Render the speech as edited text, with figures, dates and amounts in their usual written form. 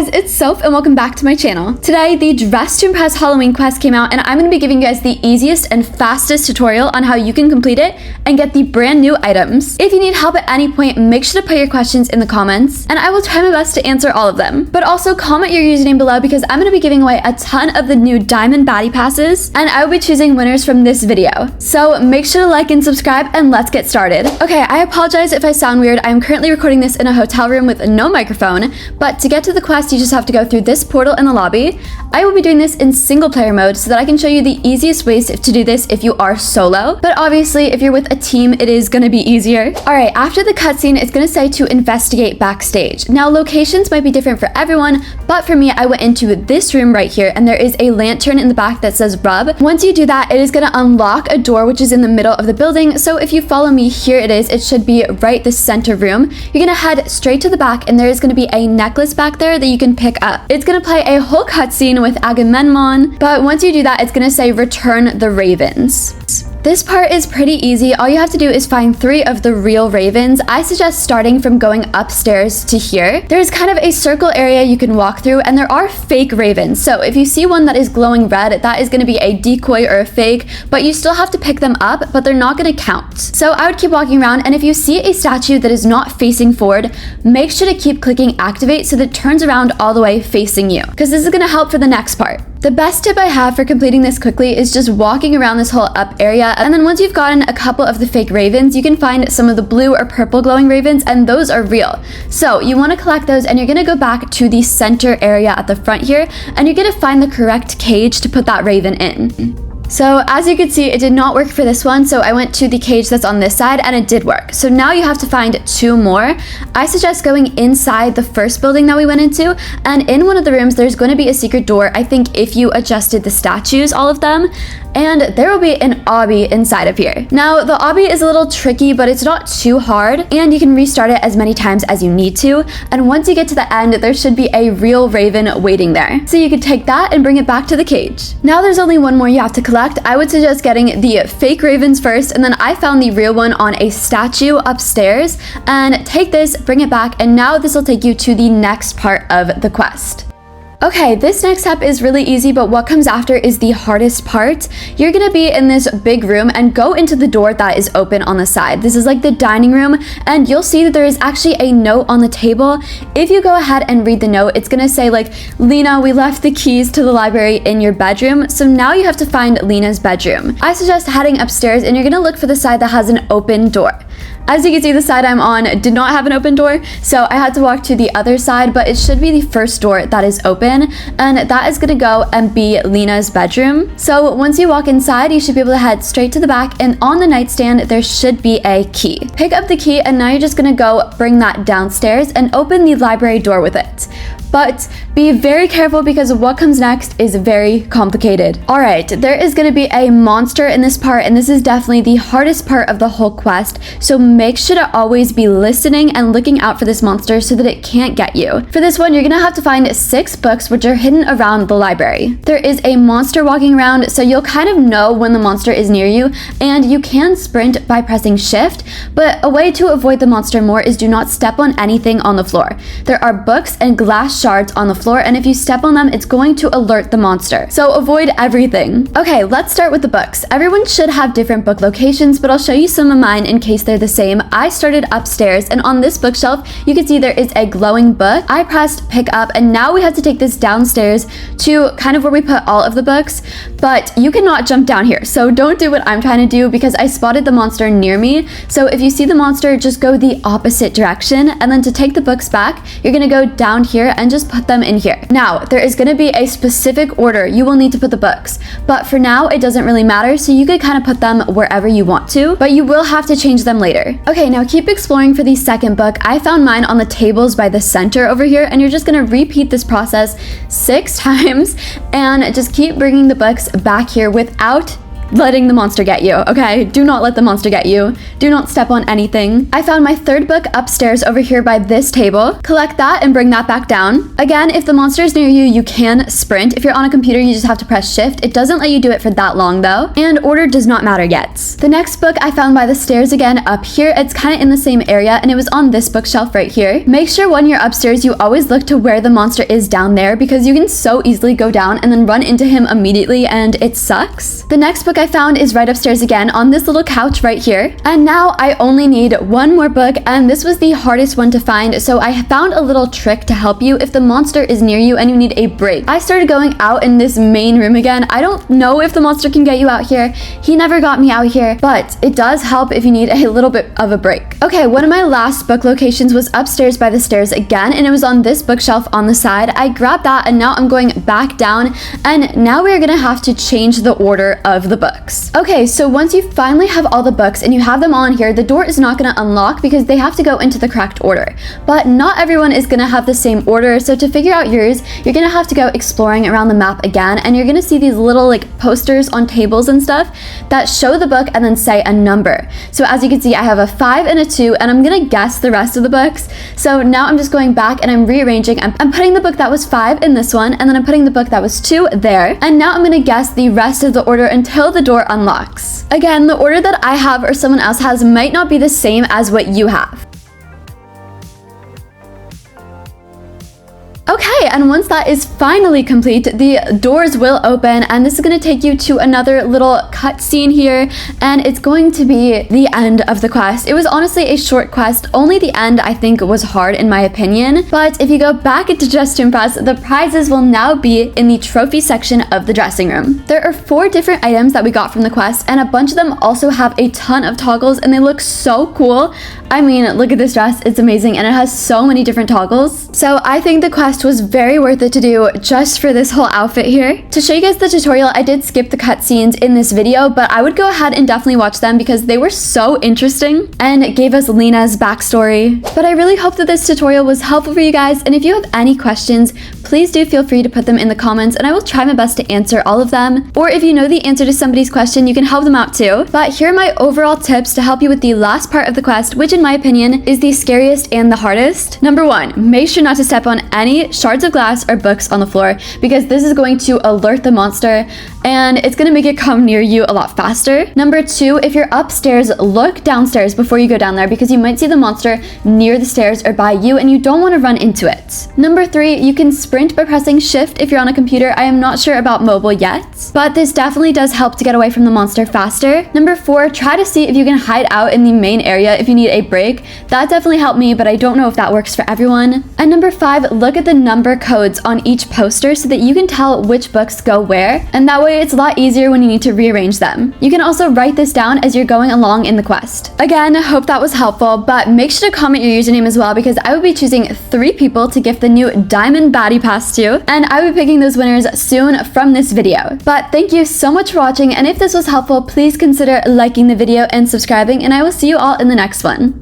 guys, it's Soph and welcome back to my channel. Today, the Dress to Impress Halloween quest came out and I'm going to be giving you guys the easiest and fastest tutorial on how you can complete it and get the brand new items. If you need help at any point, make sure to put your questions in the comments and I will try my best to answer all of them. But also comment your username below because I'm going to be giving away a ton of the new Diamond Baddie passes and I will be choosing winners from this video. So make sure to like and subscribe and let's get started. Okay, I apologize if I sound weird. I'm currently recording this in a hotel room with no microphone, but to get to the quest, you just have to go through this portal in the lobby. I will be doing this in single player mode so that I can show you the easiest ways to do this if you are solo. But obviously, if you're with a team, it is going to be easier. All right, after the cutscene, it's going to say to investigate backstage. Now, locations might be different for everyone, but for me, I went into this room right here and there is a lantern in the back that says rub. Once you do that, it is going to unlock a door which is in the middle of the building. So if you follow me, here it is. It should be right the center room. You're going to head straight to the back and there is going to be a necklace back there that you can pick up. It's going to play a whole cutscene with Agamemnon, but once you do that, it's going to say return the ravens. This part is pretty easy. All you have to do is find 3 of the real ravens. I suggest starting from going upstairs to here. There's kind of a circle area you can walk through and there are fake ravens. So if you see one that is glowing red, that is going to be a decoy or a fake, but you still have to pick them up, but they're not going to count. So I would keep walking around and if you see a statue that is not facing forward, make sure to keep clicking activate so that it turns around all the way facing you, because this is going to help for the next part. The best tip I have for completing this quickly is just walking around this whole up area, and then once you've gotten a couple of the fake ravens, you can find some of the blue or purple glowing ravens, and those are real. So you want to collect those and you're going to go back to the center area at the front here and you're going to find the correct cage to put that raven in. So as you can see, it did not work for this one, so I went to the cage that's on this side and it did work. So now you have to find 2 more. I suggest going inside the first building that we went into, and in one of the rooms there's going to be a secret door, I think if you adjusted the statues, all of them, and there will be an obby inside of here. Now the obby is a little tricky, but it's not too hard and you can restart it as many times as you need to, and once you get to the end there should be a real raven waiting there. So you can take that and bring it back to the cage. Now there's only one more you have to collect. I would suggest getting the fake ravens first, and then I found the real one on a statue upstairs, and take this, bring it back, and now this will take you to the next part of the quest. Okay, this next step is really easy, but what comes after is the hardest part. You're gonna be in this big room and go into the door that is open on the side. This is like the dining room, and you'll see that there is actually a note on the table. If you go ahead and read the note, it's gonna say like, Lena, we left the keys to the library in your bedroom, so now you have to find Lena's bedroom. I suggest heading upstairs and you're gonna look for the side that has an open door. As you can see, the side I'm on did not have an open door, so I had to walk to the other side, but it should be the first door that is open, and that is gonna go and be Lena's bedroom. So once you walk inside, you should be able to head straight to the back, and on the nightstand, there should be a key. Pick up the key, and now you're just gonna go bring that downstairs and open the library door with it. But be very careful because what comes next is very complicated. All right, there is going to be a monster in this part, and this is definitely the hardest part of the whole quest. So make sure to always be listening and looking out for this monster so that it can't get you. For this one, you're going to have to find 6 books which are hidden around the library. There is a monster walking around, so you'll kind of know when the monster is near you, and you can sprint by pressing shift, but a way to avoid the monster more is do not step on anything on the floor. There are books and glass shards on the floor, and if you step on them, it's going to alert the monster. So avoid everything. Okay, let's start with the books. Everyone should have different book locations, but I'll show you some of mine in case they're the same. I started upstairs, and on this bookshelf, you can see there is a glowing book. I pressed pick up, and now we have to take this downstairs to kind of where we put all of the books, but you cannot jump down here. So don't do what I'm trying to do because I spotted the monster near me. So if you see the monster, just go the opposite direction, and then to take the books back, you're gonna go down here and just put them in here. Now, there is going to be a specific order you will need to put the books, but for now, it doesn't really matter, so you could kind of put them wherever you want to, but you will have to change them later. Okay, now keep exploring for the second book. I found mine on the tables by the center over here, and you're just going to repeat this process 6 times, and just keep bringing the books back here without letting the monster get you, okay? Do not let the monster get you. Do not step on anything. I found my third book upstairs over here by this table. Collect that and bring that back down. Again, if the monster is near you, you can sprint. If you're on a computer, you just have to press shift. It doesn't let you do it for that long though, and order does not matter yet. The next book I found by the stairs again up here. It's kind of in the same area, and it was on this bookshelf right here. Make sure when you're upstairs, you always look to where the monster is down there, because you can so easily go down and then run into him immediately, and it sucks. The next book I found is right upstairs again on this little couch right here. And now I only need one more book, and this was the hardest one to find, so I found a little trick to help you if the monster is near you and you need a break. I started going out in this main room again. I don't know if the monster can get you out here. He never got me out here, but it does help if you need a little bit of a break. Okay, one of my last book locations was upstairs by the stairs again, and it was on this bookshelf on the side. I grabbed that, and now I'm going back down, and now we're gonna have to change the order of the books. Okay, so once you finally have all the books and you have them on here, the door is not gonna unlock because they have to go into the correct order. But not everyone is gonna have the same order, so to figure out yours, you're gonna have to go exploring around the map again, and you're gonna see these little like posters on tables and stuff that show the book and then say a number. So as you can see, I have a 5 and a 2, and I'm gonna guess the rest of the books. So now I'm just going back and I'm rearranging. I'm putting the book that was 5 in this one, and then I'm putting the book that was 2 there. And now I'm gonna guess the rest of the order until the door unlocks. Again, the order that I have or someone else has might not be the same as what you have. Okay, and once that is finally complete, the doors will open, and this is going to take you to another little cutscene here, and it's going to be the end of the quest. It was honestly a short quest. Only the end, I think, was hard in my opinion, but if you go back into Dress to Impress, the prizes will now be in the trophy section of the dressing room. There are 4 different items that we got from the quest, and a bunch of them also have a ton of toggles, and they look so cool. I mean, look at this dress. It's amazing, and it has so many different toggles. So I think the quest was very worth it to do just for this whole outfit here. To show you guys the tutorial, I did skip the cutscenes in this video, but I would go ahead and definitely watch them because they were so interesting and it gave us Lana's backstory. But I really hope that this tutorial was helpful for you guys, and if you have any questions, please do feel free to put them in the comments and I will try my best to answer all of them. Or if you know the answer to somebody's question, you can help them out too. But here are my overall tips to help you with the last part of the quest, which in my opinion is the scariest and the hardest. Number 1, make sure not to step on any shards of glass or books on the floor, because this is going to alert the monster and it's going to make it come near you a lot faster. Number 2, if you're upstairs, look downstairs before you go down there, because you might see the monster near the stairs or by you and you don't want to run into it. Number 3, you can sprint by pressing shift if you're on a computer. I am not sure about mobile yet, but this definitely does help to get away from the monster faster. Number 4, try to see if you can hide out in the main area if you need a break. That definitely helped me, but I don't know if that works for everyone. And number 5, look at the number codes on each poster so that you can tell which books go where, and that way it's a lot easier when you need to rearrange them. You can also write this down as you're going along in the quest. Again, hope that was helpful, but make sure to comment your username as well, because I will be choosing 3 people to gift the new Diamond Baddie Pass to, and I will be picking those winners soon from this video. But thank you so much for watching, and if this was helpful, please consider liking the video and subscribing, and I will see you all in the next one.